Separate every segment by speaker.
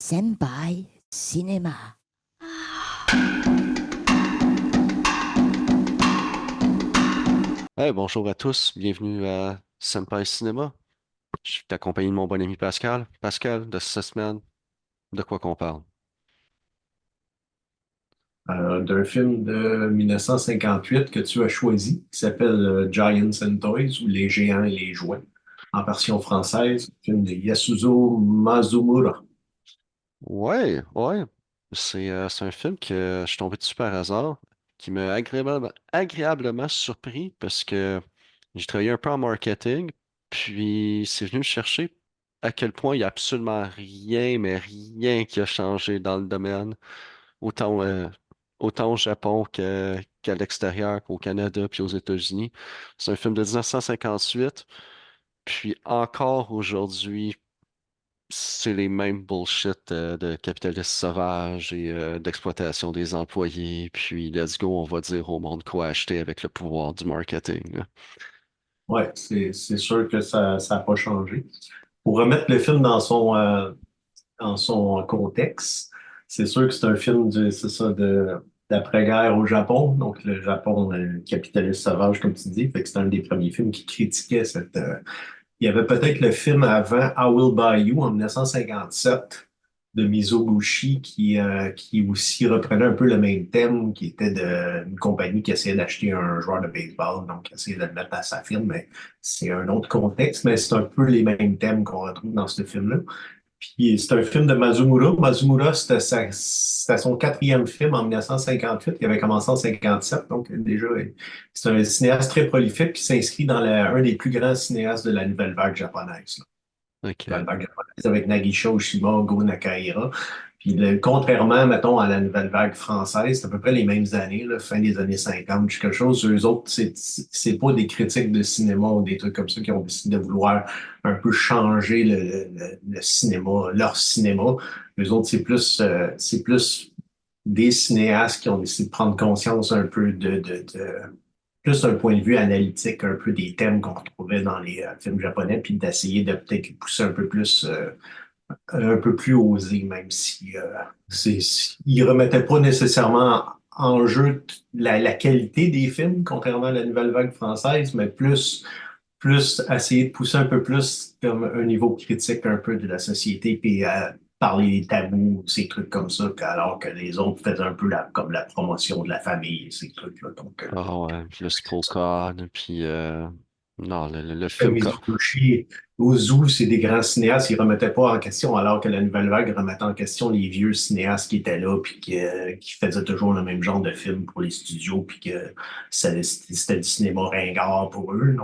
Speaker 1: Senpai Cinéma.
Speaker 2: Hey, bonjour à tous, bienvenue à Senpai Cinéma. Je suis accompagné de mon bon ami Pascal. Pascal, de cette semaine, de quoi qu'on parle?
Speaker 3: D'un film de 1958 que tu as choisi, qui s'appelle Giants and Toys, ou Les Géants et les Jouets, en version française, film de Yasuzo Mazumura.
Speaker 2: Ouais. C'est un film que je suis tombé dessus par hasard, qui m'a agréablement surpris parce que j'ai travaillé un peu en marketing, puis c'est venu me chercher à quel point il n'y a absolument rien, mais rien qui a changé dans le domaine. Autant, autant au Japon qu'à l'extérieur, qu'au Canada puis aux États-Unis. C'est un film de 1958, puis encore aujourd'hui, c'est les mêmes bullshit de capitalisme sauvage et d'exploitation des employés, puis let's go, on va dire au monde quoi acheter avec le pouvoir du marketing, là.
Speaker 3: Ouais, c'est sûr que ça n'a pas changé. Pour remettre le film dans son contexte, c'est sûr que c'est un film c'est ça, d'après-guerre au Japon. Donc, le Japon, capitaliste sauvage, comme tu dis. Fait que c'est un des premiers films qui critiquait il y avait peut-être le film avant I Will Buy You en 1957 de Mizoguchi qui aussi reprenait un peu le même thème, qui était d'une compagnie qui essayait d'acheter un joueur de baseball, donc qui essayait de le mettre à sa firme, mais c'est un autre contexte, mais c'est un peu les mêmes thèmes qu'on retrouve dans ce film-là. Puis c'est un film de Mazumura. Mazumura, c'était son quatrième film en 1958. Il avait commencé en 57, donc déjà, c'est un cinéaste très prolifique qui s'inscrit dans un des plus grands cinéastes de la nouvelle vague japonaise. Nouvelle
Speaker 2: OK.
Speaker 3: vague japonaise avec Nagisa Oshima, Go Nakahira. Puis contrairement, mettons, à la nouvelle vague française, c'est à peu près les mêmes années, là, fin des années 50, quelque chose. Eux autres, c'est pas des critiques de cinéma ou des trucs comme ça qui ont décidé de vouloir un peu changer le cinéma, leur cinéma. Eux autres, c'est plus des cinéastes qui ont décidé de prendre conscience un peu plus un point de vue analytique, un peu des thèmes qu'on retrouvait dans les films japonais, puis d'essayer de peut-être les pousser un peu plus osé, même si il remettait pas nécessairement en jeu la qualité des films, contrairement à la nouvelle vague française, mais plus essayer de pousser un peu plus comme un niveau critique un peu de la société, puis parler des tabous, ces trucs comme ça, alors que les autres faisaient un peu comme la promotion de la famille, ces trucs-là. Donc,
Speaker 2: Ah ouais, puis le Spokane, puis non, le film,
Speaker 3: Mizoguchi, Ozu, c'est des grands cinéastes, ils remettaient pas en question, alors que la nouvelle vague remettait en question les vieux cinéastes qui étaient là, puis qui faisaient toujours le même genre de film pour les studios, puis que c'était du cinéma ringard pour eux.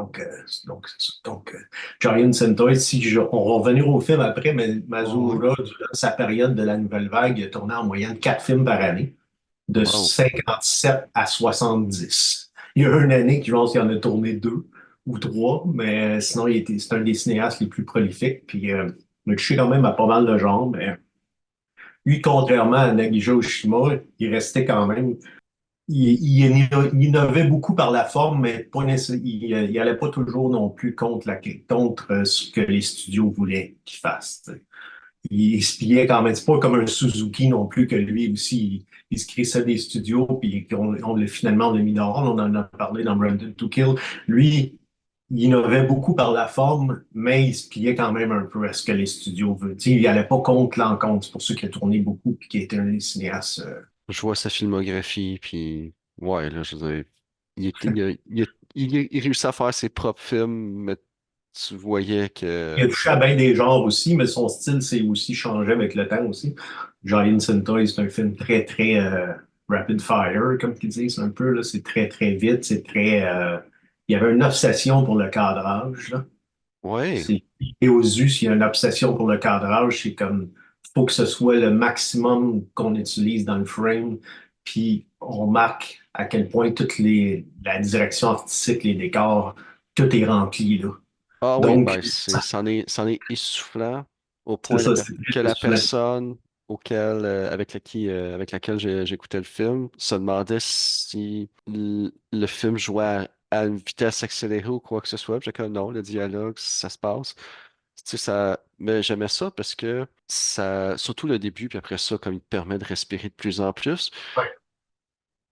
Speaker 3: Giant Sentai, on va revenir au film après, mais
Speaker 2: ouais.
Speaker 3: Mazura, durant sa période de la nouvelle vague, il a tourné en moyenne 4 films par année, de
Speaker 2: Wow.
Speaker 3: 57 à 70. Il y a une année, je pense qu'il en a tourné deux ou trois, mais sinon, c'est un des cinéastes les plus prolifiques. Puis, il a touché quand même à pas mal de genres, mais lui, contrairement à Nagisa Oshima, il restait quand même. Il innovait beaucoup par la forme, mais pas il allait pas toujours non plus contre ce que les studios voulaient qu'il fasse. Tu sais. Il espiait quand même. C'est pas comme un Suzuki non plus que lui aussi, il se crissait des studios, puis finalement on l'a mis dehors. On en a parlé dans Brandon to Kill. Lui, il innovait beaucoup par la forme, mais il se pliait quand même un peu à ce que les studios veulent. Tu sais, il n'allait pas contre l'encontre. C'est pour ça qu'il a tourné beaucoup, puis qu'il était un des cinéastes.
Speaker 2: Je vois sa filmographie, puis ouais, là, je veux dire, il, était- il réussit à faire ses propres films, mais tu voyais
Speaker 3: Il a
Speaker 2: que,
Speaker 3: touché à bien des genres aussi, mais son style s'est aussi changé avec le temps aussi. Giant Sentai, c'est un film très, très rapid fire, comme ils disent un peu. Là. C'est très, très vite. Il y avait une obsession pour le cadrage. Là.
Speaker 2: ouais,
Speaker 3: Et aux us, il y a une obsession pour le cadrage. C'est comme, faut que ce soit le maximum qu'on utilise dans le frame. Puis on marque à quel point la direction artistique, les décors, tout est rempli, là.
Speaker 2: ah oui,
Speaker 3: Donc,
Speaker 2: ben c'en est essoufflant au
Speaker 3: c'est
Speaker 2: point
Speaker 3: ça, c'est très
Speaker 2: que la
Speaker 3: déçu.
Speaker 2: personne avec laquelle j'écoutais le film se demandait si le film jouait à une vitesse accélérée ou quoi que ce soit. Puis j'ai comme non, le dialogue, ça se passe. Tu sais, ça, mais j'aimais ça parce que ça, surtout le début, puis après ça, comme il te permet de respirer de plus en plus.
Speaker 3: Ouais,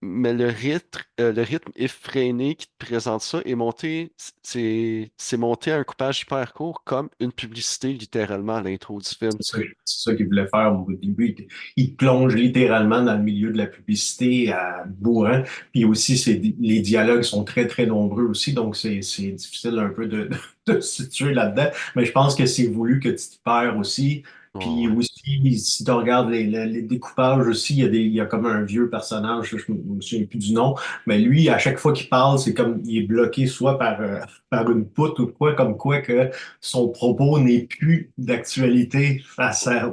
Speaker 2: Mais le rythme effréné qui te présente ça est monté, c'est monté à un coupage hyper court, comme une publicité littéralement à l'intro du film.
Speaker 3: c'est ça qu'il voulait faire au début. Il te plonge littéralement dans le milieu de la publicité à bourrin. Puis aussi, les dialogues sont très, très nombreux aussi, donc c'est difficile un peu de se situer là-dedans. Mais je pense que c'est voulu que tu te perds aussi.
Speaker 2: Oh,
Speaker 3: Puis
Speaker 2: ouais.
Speaker 3: aussi, si tu regardes les découpages aussi, il y a comme un vieux personnage, je me souviens plus du nom, mais lui, à chaque fois qu'il parle, c'est comme il est bloqué soit par une poutre ou quoi, comme quoi que son propos n'est plus d'actualité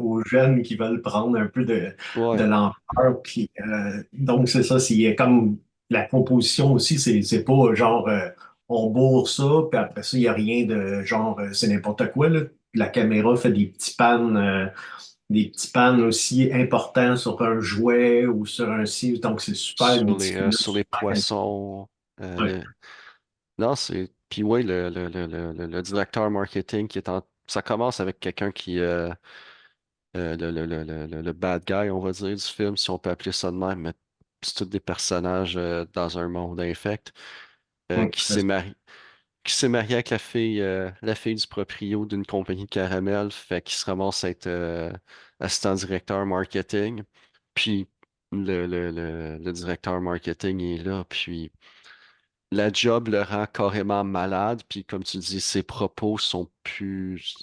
Speaker 3: aux jeunes qui veulent prendre un peu de
Speaker 2: Ouais,
Speaker 3: l'ampleur. Puis, donc, c'est ça, c'est comme la composition aussi, c'est pas genre on bourre ça, puis après ça, il n'y a rien de genre c'est n'importe quoi, là. La caméra fait des petits pannes aussi importants sur un jouet ou sur un ci, donc c'est super méticuleux,
Speaker 2: sur les
Speaker 3: super quali-
Speaker 2: poissons.
Speaker 3: Ouais.
Speaker 2: Non, c'est. Puis ouais, le directeur marketing qui est en. Ça commence avec quelqu'un qui. Le bad guy, on va dire, du film, si on peut appeler ça de même, mais c'est tous des personnages dans un monde infect,
Speaker 3: Ouais,
Speaker 2: qui s'est marié avec la fille du proprio d'une compagnie de caramel, fait qu'il se ramasse à être assistant directeur marketing. Puis le directeur marketing est là, puis la job le rend carrément malade, puis comme tu dis, ses propos sont plus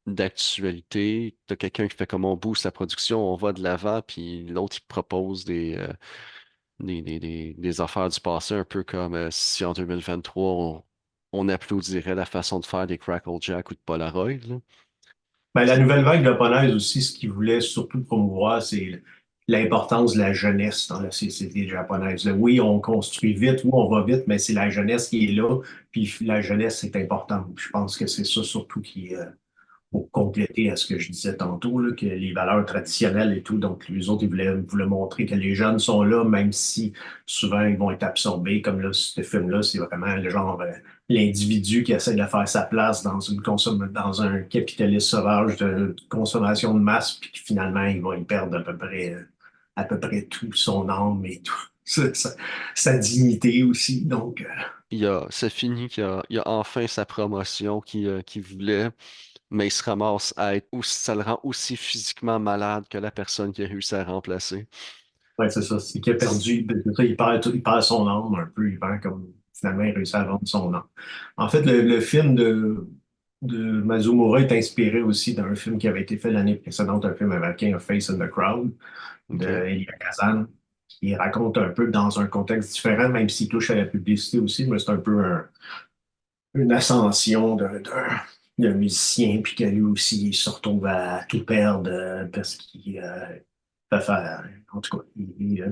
Speaker 2: d'actualité. T'as quelqu'un qui fait comme on booste la production, on va de l'avant, puis l'autre il propose des affaires du passé, un peu comme si en 2023 on applaudirait la façon de faire des Crackle Jack ou de Polaroid, là.
Speaker 3: Ben, la nouvelle vague japonaise aussi, ce qu'ils voulaient surtout promouvoir, c'est l'importance de la jeunesse dans la société japonaise. Là, oui, on construit vite, oui, on va vite, mais c'est la jeunesse qui est là, puis la jeunesse, c'est important. Je pense que c'est ça surtout qui, pour compléter à ce que je disais tantôt, là, que les valeurs traditionnelles et tout, donc les autres, ils voulaient montrer que les jeunes sont là, même si souvent ils vont être absorbés, comme là, ce film-là, c'est vraiment le genre, l'individu qui essaie de faire sa place dans un capitalisme sauvage de consommation de masse, puis que finalement, il va y perdre à peu près tout son âme et tout. Sa dignité aussi. Donc,
Speaker 2: C'est fini il a enfin sa promotion qu'il voulait. Mais il se ramasse à être aussi, ça le rend aussi physiquement malade que la personne qui a réussi à remplacer.
Speaker 3: ouais, c'est ça. C'est qu'il a perdu, c'est ça, il perd son âme un peu. Il perd comme, finalement, il réussit à vendre son âme. En fait, le film de Mazumura est inspiré aussi d'un film qui avait été fait l'année précédente, un film américain, A Face in the Crowd, de
Speaker 2: OK?
Speaker 3: Elia Kazan, qui raconte un peu dans un contexte différent, même s'il touche à la publicité aussi, mais c'est un peu une ascension d'un musicien, puis que lui aussi, il se retrouve à tout perdre parce qu'il fait faire, en tout cas, il a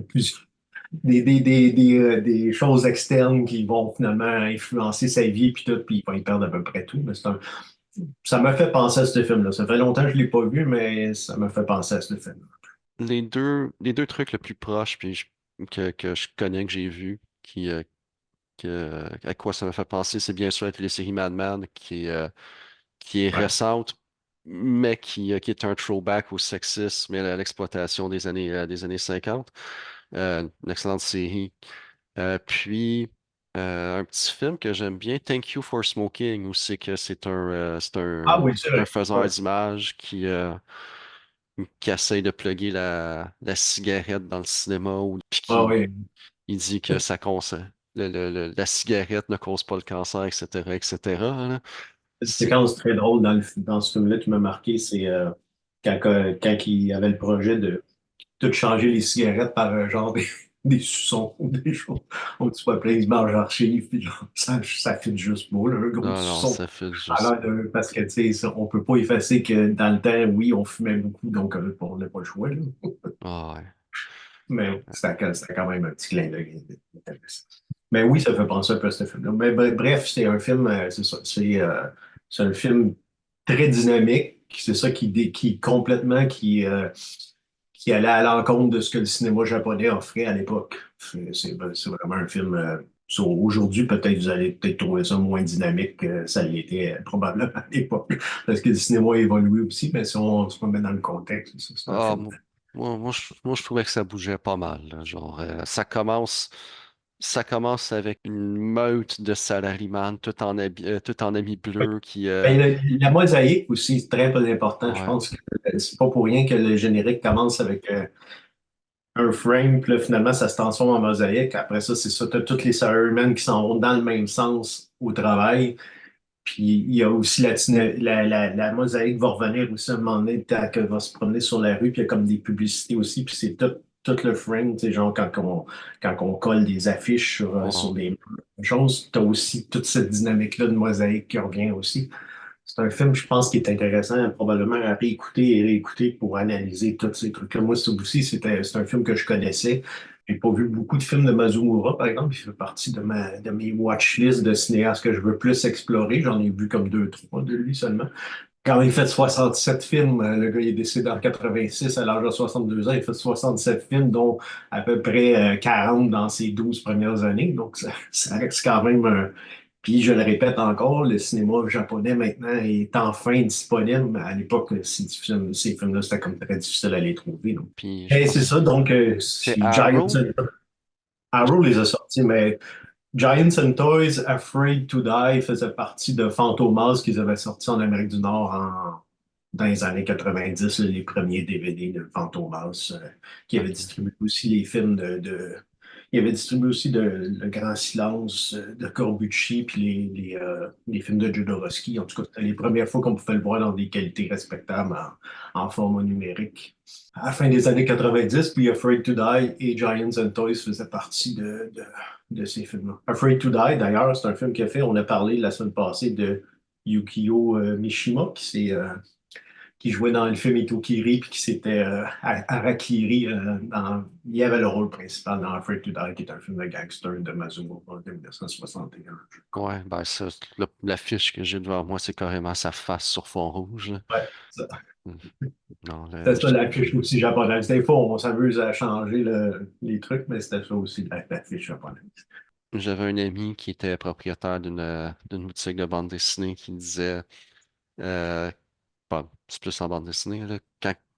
Speaker 3: des choses externes qui vont finalement influencer sa vie, puis tout, puis il va y perdre à peu près tout. Mais ça m'a fait penser à ce film-là. Ça fait longtemps que je ne l'ai pas vu, mais ça m'a fait penser à ce film.
Speaker 2: Les deux trucs le plus proches que je connais, que j'ai vu, à quoi ça m'a fait penser, c'est bien sûr la télésérie Mad Men, qui est
Speaker 3: Ouais.
Speaker 2: récente, mais qui est un throwback au sexisme et à l'exploitation des années 50. Une excellente série. Puis, un petit film que j'aime bien, Thank You for Smoking, où c'est que
Speaker 3: Ah oui, c'est
Speaker 2: c'est un
Speaker 3: vrai.
Speaker 2: faiseur
Speaker 3: Ouais.
Speaker 2: d'images qui essaye de plugger la cigarette dans le cinéma, ou puis
Speaker 3: Ah
Speaker 2: qui
Speaker 3: oui.
Speaker 2: il dit que la cigarette ne cause pas le cancer, etc., etc., là.
Speaker 3: Une
Speaker 2: C'est,
Speaker 3: séquence très drôle dans ce film-là qui m'a marqué, c'est quand il avait le projet de tout changer les cigarettes par genre des suçons ou des choses. Donc, tu vois, plein de marge archive, puis genre, ça fit juste beau, là, un gros
Speaker 2: non, non,
Speaker 3: suçon.
Speaker 2: ça fait juste.
Speaker 3: Alors, parce que, tu sais, on peut pas effacer que dans le temps, oui, on fumait beaucoup, donc on n'a pas le choix, là.
Speaker 2: Ah ouais.
Speaker 3: Mais c'était quand même un petit clin d'œil intéressant. Mais oui, ça fait penser un peu à ce film-là. Mais bref, c'est un film, c'est ça, c'est un film très dynamique. C'est ça qui complètement qui allait à l'encontre de ce que le cinéma japonais offrait à l'époque. C'est vraiment un film Aujourd'hui, peut-être vous allez peut-être trouver ça moins dynamique que ça l'était probablement à l'époque, parce que le cinéma a évolué aussi, mais si on se remet dans le contexte, c'est un
Speaker 2: Ah,
Speaker 3: film.
Speaker 2: moi, je trouvais que ça bougeait pas mal, là. Genre, ça commence avec une meute de salariés tout en habits bleus qui,
Speaker 3: Ben, la mosaïque aussi, c'est très peu important. Je
Speaker 2: ouais,
Speaker 3: pense que c'est pas pour rien que le générique commence avec un frame, puis là, finalement, ça se transforme en mosaïque. Après ça, c'est ça, t'as tous les salarymen qui s'en vont dans le même sens au travail. Puis il y a aussi la mosaïque va revenir aussi à un moment donné, qu'elle va se promener sur la rue, puis il y a comme des publicités aussi, puis c'est tout le frame, tu sais, genre quand on colle des affiches sur
Speaker 2: ouais.
Speaker 3: des choses, tu as aussi toute cette dynamique-là de mosaïque qui revient aussi. C'est un film, je pense, qui est intéressant, probablement à réécouter et réécouter pour analyser tous ces trucs-là. Moi, c'est aussi, c'est un film que je connaissais. J'ai pas vu beaucoup de films de Mazumura, par exemple. Il fait partie de mes watchlists de cinéastes que je veux plus explorer. J'en ai vu comme deux, trois de lui seulement. Quand il fait 67 films, le gars il est décédé en 86 à l'âge de 62 ans, il fait 67 films, dont à peu près 40 dans ses 12 premières années. Donc ça reste quand même Puis je le répète encore, le cinéma japonais maintenant est enfin disponible. Mais à l'époque, ces films-là, c'était comme très difficile à les trouver. Donc.
Speaker 2: Puis je
Speaker 3: Et c'est
Speaker 2: pense
Speaker 3: ça, donc
Speaker 2: c'est
Speaker 3: Giants
Speaker 2: Arrow.
Speaker 3: Arrow les a sortis, mais Giants and Toys, Afraid to Die faisait partie de Fantomas qu'ils avaient sorti en Amérique du Nord dans les années 90, là, les premiers DVD de Fantomas, qui avaient
Speaker 2: Ok.
Speaker 3: distribué aussi les films il avait distribué aussi Le Grand Silence de Corbucci, puis les films de Jodorowsky. En tout cas, c'était les premières fois qu'on pouvait le voir dans des qualités respectables en format numérique. À la fin des années 90, puis Afraid to Die et Giants and Toys faisaient partie de ces films-là. Afraid to Die, d'ailleurs, c'est un film qu'il a fait. On a parlé la semaine passée de Yukio Mishima, qui jouait dans le film Itokiri, puis qui s'était Harakiri. Il y avait le rôle principal dans Afraid to Die, qui est un film de gangster de Mazumura de 1961.
Speaker 2: Ouais, ben ça, l'affiche que j'ai devant moi, c'est carrément sa face sur fond rouge, là.
Speaker 3: Ouais, ça.
Speaker 2: Hmm. Non,
Speaker 3: C'était ça l'affiche aussi japonaise. Des fois, on s'amuse à changer les trucs, mais c'était ça aussi l'affiche japonaise.
Speaker 2: j'avais un ami qui était propriétaire d'une boutique de bande dessinée qui disait, euh, bon, c'est plus en bande dessinée, là,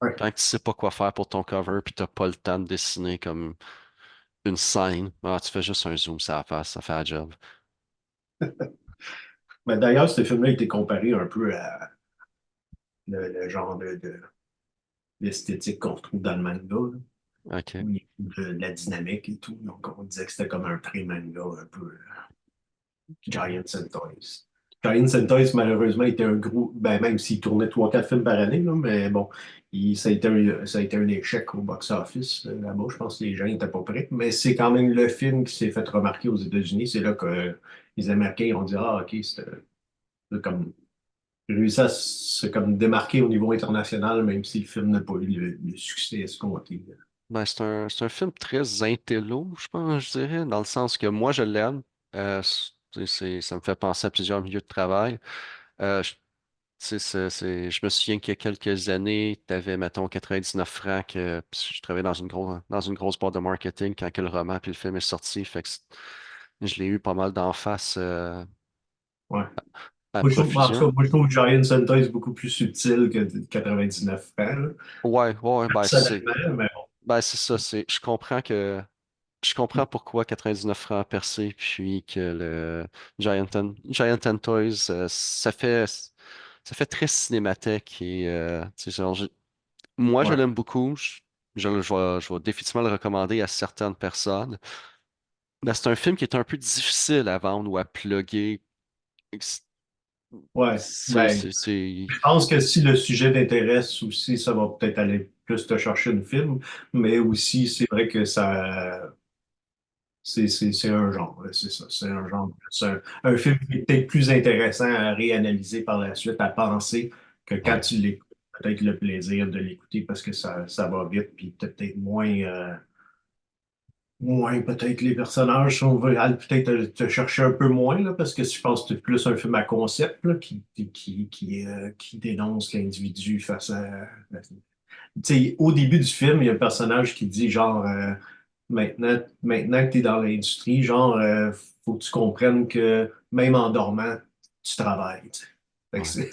Speaker 3: Ouais.
Speaker 2: quand tu sais pas quoi faire pour ton cover puis t'as pas le temps de dessiner comme une scène, tu fais juste un zoom sur la face, ça fait la job.
Speaker 3: Mais d'ailleurs, ce film-là a été comparé un peu à le genre d'esthétique qu'on retrouve dans le manga, là,
Speaker 2: OK.
Speaker 3: au niveau de la dynamique et tout. Donc, on disait que c'était comme un pré-manga un peu Giants and Toys. Giants and Toys, malheureusement, était un gros, ben, même s'il tournait 3 4 films par année, là, mais bon, ça a été un échec au box-office. Là-bas, je pense que les gens n'étaient pas prêts. Mais c'est quand même le film qui s'est fait remarquer aux États-Unis. C'est là que les Américains ont dit, ah, OK, c'est comme réussi à se comme démarquer au niveau international, même si le film n'a pas eu le succès escompté.
Speaker 2: Ben, c'est un film très intello, je pense, je dirais, dans le sens que moi, je l'aime. Ça me fait penser à plusieurs milieux de travail. Je, tu sais, je me souviens qu'il y a quelques années, tu avais, mettons, 99 francs puis je travaillais dans une grosse boîte de marketing quand que le roman puis le film est sorti. Fait que je l'ai eu pas mal d'en face
Speaker 3: Ouais.
Speaker 2: à
Speaker 3: Moi, je trouve, en tout
Speaker 2: profusion.
Speaker 3: cas, moi, je trouve Giant Center est beaucoup plus subtil que 99 francs, là.
Speaker 2: Ouais, ouais,
Speaker 3: Personnellement, mais
Speaker 2: ben, c'est ça. Je comprends pourquoi 99 francs a percé, puis que le Giant and Toys, ça fait très cinémathèque et tu sais, genre, moi je
Speaker 3: bon. Ouais.
Speaker 2: l'aime beaucoup. Je vais définitivement le recommander à certaines personnes. Mais c'est un film qui est un peu difficile à vendre ou à plugger.
Speaker 3: Ouais.
Speaker 2: C'est,
Speaker 3: Ben,
Speaker 2: c'est, c'est-
Speaker 3: je pense que si le sujet t'intéresse aussi, ça va peut-être aller plus te chercher le film, mais aussi, c'est vrai que c'est un genre, là, c'est ça, c'est un genre. C'est un film qui est peut-être plus intéressant à réanalyser par la suite, à penser, que quand
Speaker 2: Ouais.
Speaker 3: tu l'écoutes, peut-être le plaisir de l'écouter parce que ça va vite, puis t'as peut-être moins peut-être les personnages sont veulent peut-être te chercher un peu moins, là, parce que je pense que c'est plus un film à concept là, qui dénonce l'individu face à. Tu sais, au début du film, il y a un personnage qui dit genre maintenant que tu es dans l'industrie, genre, faut que tu comprennes que même en dormant, tu travailles. Tu sais. Fait que
Speaker 2: Ouais.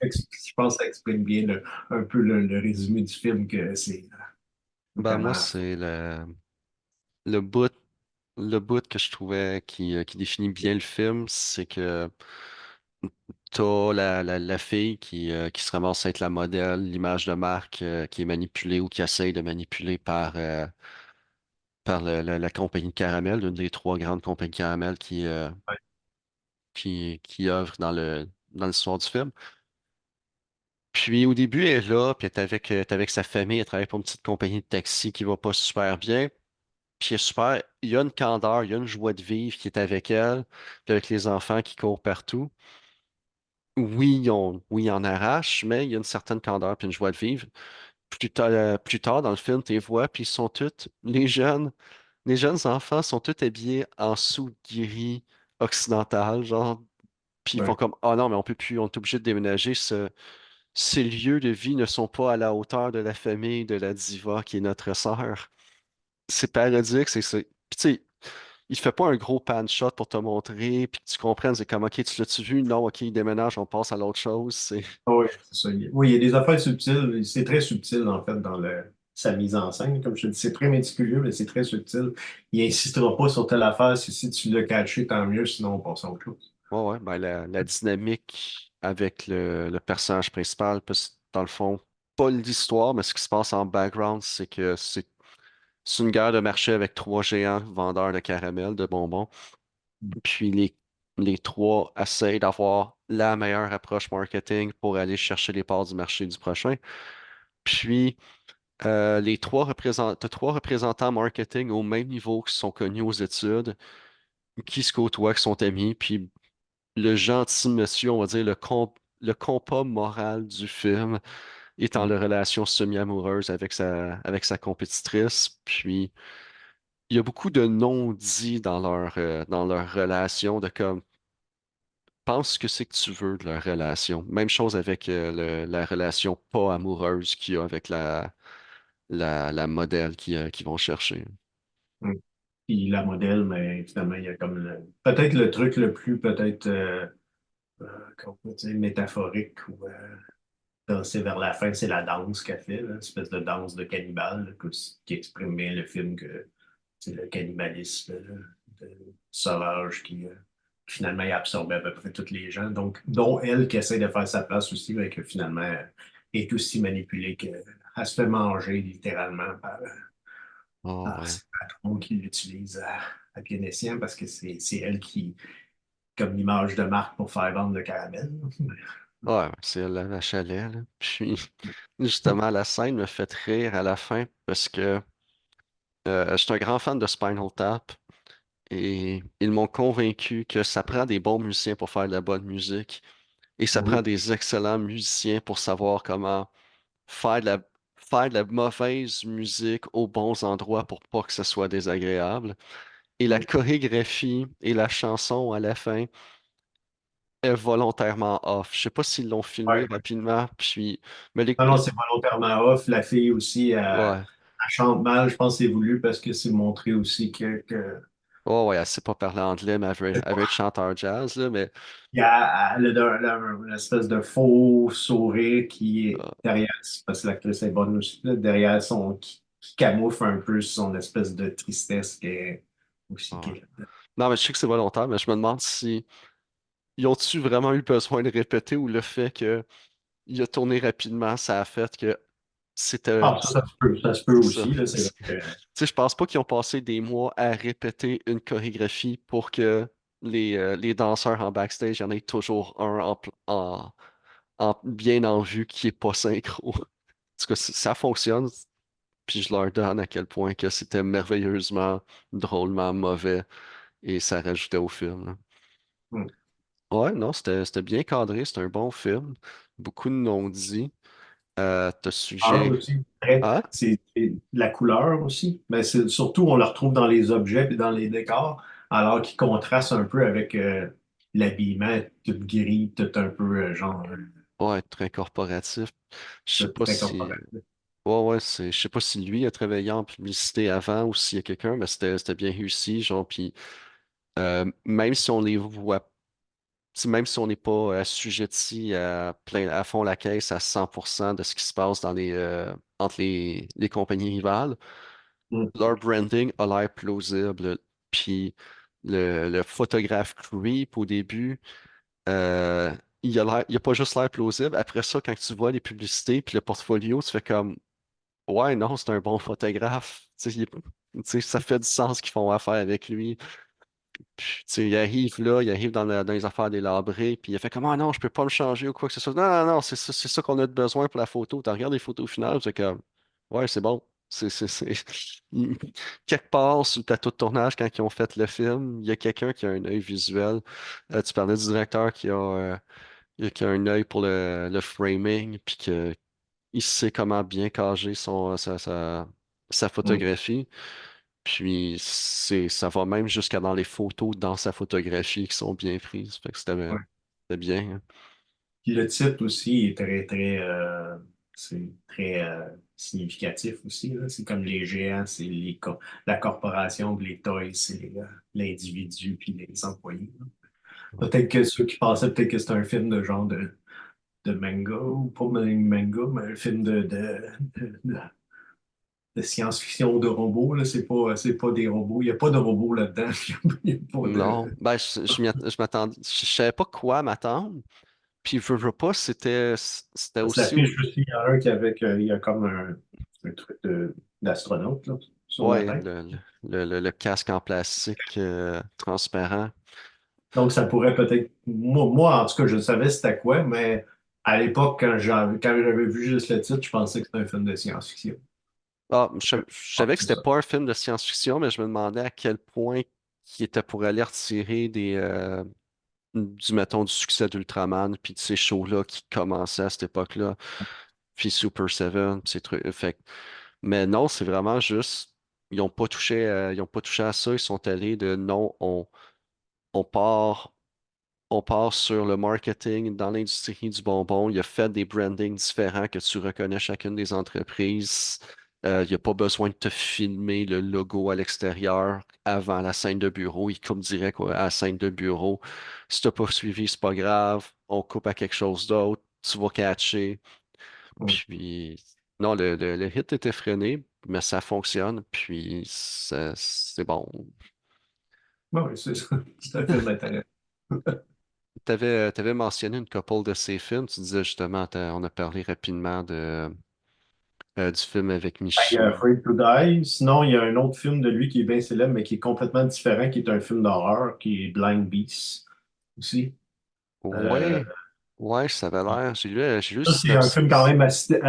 Speaker 3: je pense que ça explique bien un peu le résumé du film, que c'est
Speaker 2: Ben moi,
Speaker 3: vraiment.
Speaker 2: c'est le bout, le bout que je trouvais qui définit bien le film, c'est que t'as la fille qui se ramasse à être la modèle, l'image de marque qui est manipulée ou qui essaye de manipuler par la compagnie de caramel, l'une des trois grandes compagnies de caramel qui œuvrent dans l'histoire du film. Puis au début, elle est là, puis elle est avec sa famille, elle travaille pour une petite compagnie de taxi qui va pas super bien. Puis elle est super, il y a une candeur, il y a une joie de vivre qui est avec elle, puis avec les enfants qui courent partout. Oui, ils en arrachent, mais il y a une certaine candeur puis une joie de vivre. Plus tard dans le film, tu les vois, puis ils sont tous, les jeunes enfants sont tous habillés en sous gris occidental, genre, puis ils font
Speaker 3: Ouais.
Speaker 2: comme, oh non, mais on peut plus, on est obligé de déménager. Ces lieux de vie ne sont pas à la hauteur de la famille de la diva qui est notre sœur. C'est parodique, c'est. Puis tu sais, il fait pas un gros pan shot pour te montrer, puis que tu comprennes, c'est comme, ok, tu l'as-tu vu? Non, ok, il déménage, on passe à l'autre chose. C'est.
Speaker 3: Ah oui, c'est ça. Oui, il y a des affaires subtiles. C'est très subtil, en fait, dans sa mise en scène. Comme je te dis, c'est très méticuleux, mais c'est très subtil. Il insistera pas sur telle affaire. Si tu l'as caché, tant mieux, sinon on passe à autre chose.
Speaker 2: Ouais, ouais, ben la dynamique avec le personnage principal, parce que dans le fond, pas l'histoire, mais ce qui se passe en background, c'est que c'est une guerre de marché avec trois géants vendeurs de caramel, de bonbons. Puis les trois essayent d'avoir la meilleure approche marketing pour aller chercher les parts du marché du prochain. Puis t'as trois représentants marketing au même niveau qui sont connus aux études, qui se côtoient, qui sont amis. Puis le gentil monsieur, on va dire le compas moral du film étant
Speaker 3: Mm.
Speaker 2: la relation semi-amoureuse avec sa compétitrice. Puis il y a beaucoup de non-dits dans leur relation, de comme pense ce que c'est que tu veux de leur relation. Même chose avec la relation pas amoureuse qu'il y a avec la modèle qu'ils vont chercher.
Speaker 3: Mm. Puis la modèle, mais finalement, il y a comme peut-être le truc le plus peut-être comment on peut dire, métaphorique ou dansé vers la fin, c'est la danse qu'elle fait, là, une espèce de danse de cannibale là, qui exprime bien le film que c'est le cannibalisme là, de sauvage qui finalement il absorbe à peu près toutes les gens, donc dont elle qui essaie de faire sa place aussi, mais que finalement est aussi manipulée qu'elle se fait manger littéralement
Speaker 2: Oh,
Speaker 3: par
Speaker 2: ouais.
Speaker 3: ses patrons qui l'utilisent à pied escient parce que c'est elle qui, comme l'image de marque pour faire vendre le caramel.
Speaker 2: Ouais, c'est la chalet, là. Puis, justement, la scène me fait rire à la fin parce que je suis un grand fan de Spinal Tap et ils m'ont convaincu que ça prend des bons musiciens pour faire de la bonne musique et ça prend
Speaker 3: Mhm.
Speaker 2: des excellents musiciens pour savoir comment faire de faire de la mauvaise musique aux bons endroits pour pas que ce soit désagréable. Et la
Speaker 3: Oui.
Speaker 2: chorégraphie et la chanson à la fin est volontairement off. Je sais pas s'ils l'ont filmé
Speaker 3: Ouais.
Speaker 2: rapidement, puis mais
Speaker 3: Non, non, c'est volontairement off. La fille aussi,
Speaker 2: ouais.
Speaker 3: elle chante mal. Je pense que c'est voulu parce que c'est montré aussi
Speaker 2: Oh ouais, elle sait pas parler anglais, mais elle veut être chanteur jazz, là, mais
Speaker 3: elle a une espèce de faux sourire qui est
Speaker 2: euh,
Speaker 3: derrière, parce que l'actrice est bonne aussi, là, derrière qui camoufle un peu son espèce de tristesse qui est aussi qui
Speaker 2: ouais.
Speaker 3: est là.
Speaker 2: Non, mais je sais que c'est volontaire, mais je me demande si ils ont-tu vraiment eu besoin de répéter ou le fait que il a tourné rapidement, ça a fait que c'était
Speaker 3: Ah, ça se peut
Speaker 2: c'est ça.
Speaker 3: aussi, là, c'est vrai que
Speaker 2: Tu sais, je pense pas qu'ils ont passé des mois à répéter une chorégraphie pour que les danseurs en backstage, il y en ait toujours un bien en vue qui est pas synchro. En tout cas, ça fonctionne, puis je leur donne à quel point que c'était merveilleusement, drôlement mauvais et ça rajoutait au film, là.
Speaker 3: hmm.
Speaker 2: Ouais, non, c'était bien cadré, c'était un bon film. Beaucoup de non-dits. T'as
Speaker 3: Couleur
Speaker 2: suggéré.
Speaker 3: aussi.
Speaker 2: Ah?
Speaker 3: C'est la couleur aussi. Mais surtout, on le retrouve dans les objets et dans les décors, alors qu'ils contrastent un peu avec l'habillement tout gris, tout un peu genre
Speaker 2: Ouais, très corporatif. Je sais pas
Speaker 3: très
Speaker 2: si.
Speaker 3: corporel.
Speaker 2: Ouais, je sais pas si lui a travaillé en publicité avant ou s'il y a quelqu'un, mais c'était bien réussi, genre, puis même si on les voit, même si on n'est pas assujetti à fond la caisse à 100% de ce qui se passe entre les compagnies rivales,
Speaker 3: Mm.
Speaker 2: leur branding a l'air plausible. Puis le photographe creep au début, euh, il a pas juste l'air plausible. Après ça, quand tu vois les publicités puis le portfolio, tu fais comme, ouais, non, c'est un bon photographe. Tu sais, tu sais, ça fait du sens qu'ils font affaire avec lui. Puis, tu sais, il arrive là, il arrive dans les affaires délabrées, puis il a fait comme, ah non, je peux pas me changer ou quoi que ce soit. Non, non, non, c'est ça qu'on a de besoin pour la photo. Tu regardes les photos finales, c'est comme, ouais, c'est bon. C'est... Quelque part sur le plateau de tournage, quand ils ont fait le film, il y a quelqu'un qui a un œil visuel. Tu parlais du directeur qui a un œil pour le framing, puis qu'il sait comment bien cager sa
Speaker 3: Mm.
Speaker 2: photographie. Puis ça va même jusqu'à dans les photos dans sa photographie qui sont bien prises. Fait que
Speaker 3: Ouais.
Speaker 2: c'était bien, hein.
Speaker 3: Puis le titre aussi est c'est très significatif aussi, là. C'est comme les géants, la corporation, puis les toys, c'est l'individu puis les employés, là.
Speaker 2: Ouais.
Speaker 3: Peut-être que ceux qui pensaient peut-être que c'était un film de genre de manga, ou pas manga, mais un film de science-fiction de robots, là. C'est pas des robots. Il n'y a pas de robots là-dedans. Il y a pas
Speaker 2: Non,
Speaker 3: de.
Speaker 2: ben je m'attendais, je savais pas quoi m'attendre. Puis veux pas, c'était
Speaker 3: Ça
Speaker 2: aussi,
Speaker 3: s'affiche aussi, il y en a un qui il y a comme un truc d'astronaute là, sur la
Speaker 2: ouais,
Speaker 3: tête.
Speaker 2: le casque en plastique transparent.
Speaker 3: Donc, ça pourrait peut-être. Moi, en tout cas, je savais c'était quoi, mais à l'époque, quand j'avais vu juste le titre, je pensais que c'était un film de science-fiction.
Speaker 2: Ah, je
Speaker 3: Ah,
Speaker 2: savais que
Speaker 3: c'est
Speaker 2: c'était
Speaker 3: ça.
Speaker 2: pas un film de science-fiction, mais je me demandais à quel point qui était pour aller retirer mettons, du succès d'Ultraman, puis de ces shows-là qui commençaient à cette époque-là, puis Super Seven, puis ces trucs. Mais non, c'est vraiment juste, ils ont pas touché à ça, ils sont allés de non, on part, on part sur le marketing dans l'industrie du bonbon. Il a fait des brandings différents que tu reconnais chacune des entreprises. Il n'y a pas besoin de te filmer le logo à l'extérieur avant la scène de bureau. Il coupe direct à la scène de bureau. Si tu n'as pas suivi, c'est pas grave. On coupe à quelque chose d'autre. Tu vas catcher.
Speaker 3: Ouais.
Speaker 2: Puis, non, le hit était freiné, mais ça fonctionne. Puis, c'est bon.
Speaker 3: Ouais, c'est ça. C'est un film intéressant.
Speaker 2: T'avais mentionné une couple de ces films. Tu disais justement, on a parlé rapidement du film avec
Speaker 3: Il y a
Speaker 2: Michel.
Speaker 3: Afraid to Die. Sinon, il y a un autre film de lui qui est bien célèbre, mais qui est complètement différent, qui est un film d'horreur, qui est Blind Beast aussi. Euh,
Speaker 2: Ouais, ouais, ça avait l'air. J'ai lu le
Speaker 3: Ça, c'est un film quand
Speaker 2: synopsis.
Speaker 3: même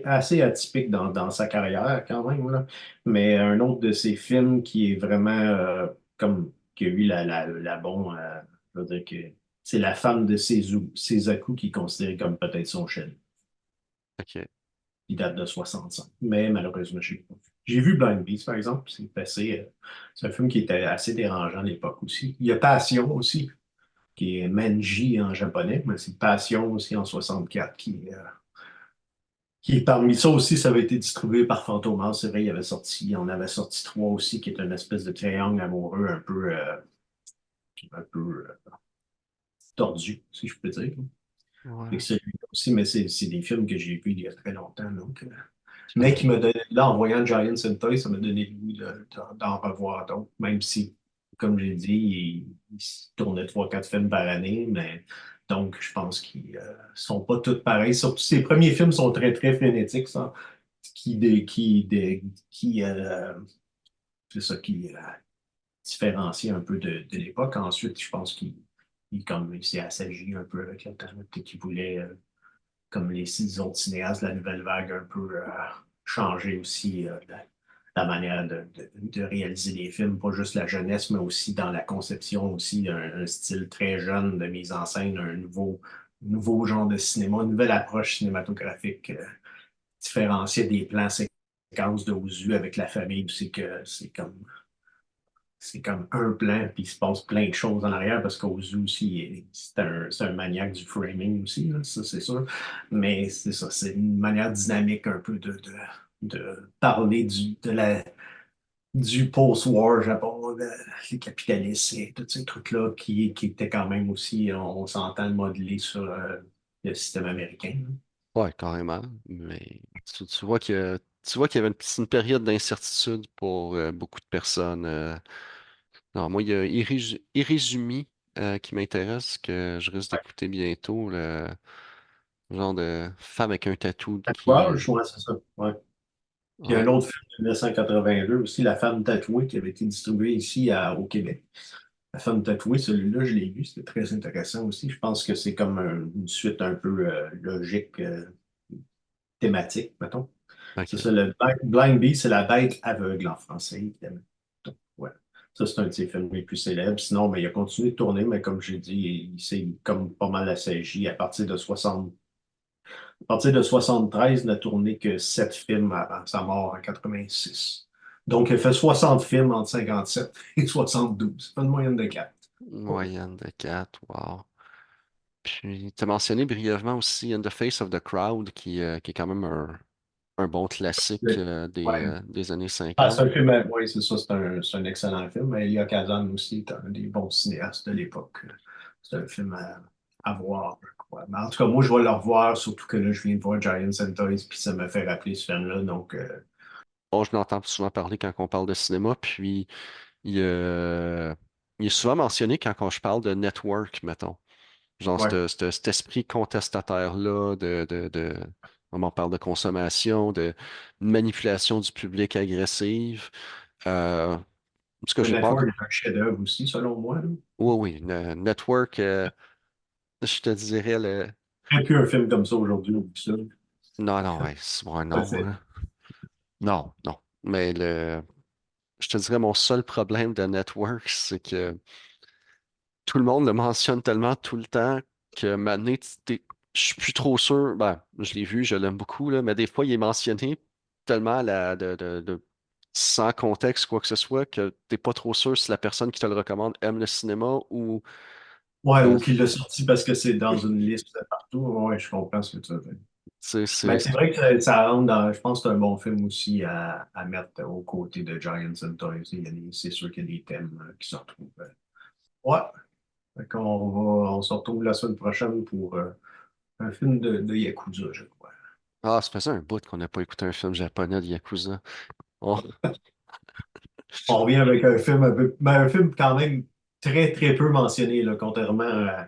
Speaker 3: assez atypique dans sa carrière, quand même, là. Mais un autre de ses films qui est vraiment comme qui a eu la bonne. Je veux dire que c'est la femme de Seizaku qui est considérée comme peut-être son chef.
Speaker 2: Ok.
Speaker 3: Il date de 65. Mais malheureusement, je sais pas. J'ai vu Blind Beast, par exemple. C'est un film qui était assez dérangeant à l'époque aussi. Il y a Passion aussi, qui est Menji en japonais, mais c'est Passion aussi en 64 qui parmi ça aussi, ça avait été distribué par Fantomas. C'est vrai, il en avait sorti trois aussi, qui est une espèce de triangle amoureux un peu tordu, si je peux dire. Fait que
Speaker 2: Ouais.
Speaker 3: celui-là aussi, mais c'est des films que j'ai vus il y a très longtemps. Donc, mais qui me donnait, là, en voyant Giants and Toys, ça m'a donné le goût d'en revoir d'autres, même si, comme j'ai dit, il se tournait trois, quatre films par année, mais donc je pense qu'ils sont pas tous pareils. Surtout ses premiers films sont très, très frénétiques, ça, qui, dé- qui c'est ça qui différencie un peu de l'époque. Ensuite, je pense il s'est assagi un peu avec le temps, peut-être qu'il voulait comme les six autres cinéastes de la nouvelle vague, un peu changer aussi la manière de réaliser les films, pas juste la jeunesse, mais aussi dans la conception, aussi un style très jeune de mise en scène, nouveau genre de cinéma, une nouvelle approche cinématographique différenciée des plans séquences de Ozu avec la famille, c'est que c'est comme c'est comme un plan, puis il se passe plein de choses en arrière, parce qu'Ozu aussi, c'est un maniaque du framing aussi, là, ça c'est sûr. Mais c'est ça, c'est une manière dynamique un peu de parler du post-war Japon, les capitalistes et tous ces trucs-là qui étaient quand même aussi, on s'entend, modelés sur le système américain.
Speaker 2: Ouais, carrément. Mais tu vois tu vois qu'il y avait une période d'incertitude pour beaucoup de personnes. Non, moi, il y a Irizumi qui m'intéresse, que je risque d'écouter bientôt. Le genre de femme avec un tatou qui.
Speaker 3: Tatouage, ouais, c'est ça. Ouais. Puis un
Speaker 2: Ouais,
Speaker 3: autre film de 1982 aussi, La femme tatouée, qui avait été distribué ici au Québec. La femme tatouée, celui-là, je l'ai vu, c'était très intéressant aussi. Je pense que c'est comme une suite un peu logique, thématique, mettons. C'est
Speaker 2: ok.
Speaker 3: ça, le Blind Beast, c'est la bête aveugle en français, évidemment. Donc, ouais. Ça, c'est un de ses films les plus célèbres. Sinon, ben, il a continué de tourner, mais comme j'ai dit, c'est comme pas mal la CJ. À partir de 73, il n'a tourné que 7 films avant sa mort en 86. Donc, il a fait 60 films entre 57 et 72. Pas une moyenne de 4.
Speaker 2: Moyenne de 4, wow. Puis, tu as mentionné brièvement aussi In the Face of the Crowd, qui est quand même un bon classique
Speaker 3: Ouais.
Speaker 2: des années
Speaker 3: Ah, c'est
Speaker 2: 50.
Speaker 3: un film, oui, c'est ça, c'est un excellent film. Mais Elia Kazan aussi est un des bons cinéastes de l'époque. C'est un film à voir, je crois. Mais en tout cas, moi, je vais le revoir, surtout que là, je viens de voir Giants and Toys, puis ça me fait rappeler ce film-là. Donc,
Speaker 2: Bon, je l'entends souvent parler quand on parle de cinéma, puis il, euh, il est souvent mentionné quand je parle de network, mettons. Genre,
Speaker 3: ouais.
Speaker 2: cet esprit contestataire-là on m'en parle de consommation, de manipulation du public agressive. En tout cas,
Speaker 3: Le
Speaker 2: j'ai pas
Speaker 3: Network
Speaker 2: encore.
Speaker 3: est un chef-d'œuvre aussi, selon moi, là.
Speaker 2: Oui, oui, network, je te dirais le.
Speaker 3: Il n'y a plus un film comme ça aujourd'hui, ou ça.
Speaker 2: Non, non, ouais, c'est bon,
Speaker 3: Ouais,
Speaker 2: non, hein. Non, non. Mais je te dirais mon seul problème de network, c'est que tout le monde le mentionne tellement tout le temps que maintenant, je suis plus trop sûr. Ben, je l'ai vu, je l'aime beaucoup, là, mais des fois, il est mentionné tellement sans contexte, quoi que ce soit, que t'es pas trop sûr si la personne qui te le recommande aime le cinéma ou
Speaker 3: Ouais,
Speaker 2: euh,
Speaker 3: ou qu'il l'a sorti parce que c'est dans une liste partout. Ouais, je comprends ce que tu veux dire.
Speaker 2: c'est
Speaker 3: Mais c'est vrai que ça rentre dans. Je pense que c'est un bon film aussi à mettre aux côtés de Giants and Toys. C'est sûr qu'il y a des thèmes qui se retrouvent. Ouais. Fait on se retrouve la semaine prochaine pour un film de Yakuza, je crois.
Speaker 2: Ah, ça faisait un bout qu'on n'a pas écouté un film japonais de Yakuza. On-
Speaker 3: On revient avec un film un film quand même très, très peu mentionné, là, contrairement à.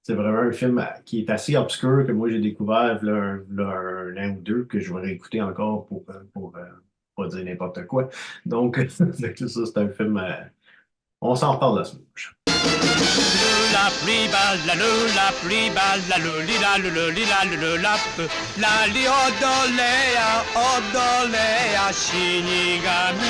Speaker 3: C'est vraiment un film qui est assez obscur que moi j'ai découvert v'là un an ou deux que je vais réécouter encore pour pas dire n'importe quoi. Donc, fait que ça, c'est un film. On s'en reparle la semaine prochaine.
Speaker 4: La plus belle, la plus belle, la li odolea, odolea, shinigami.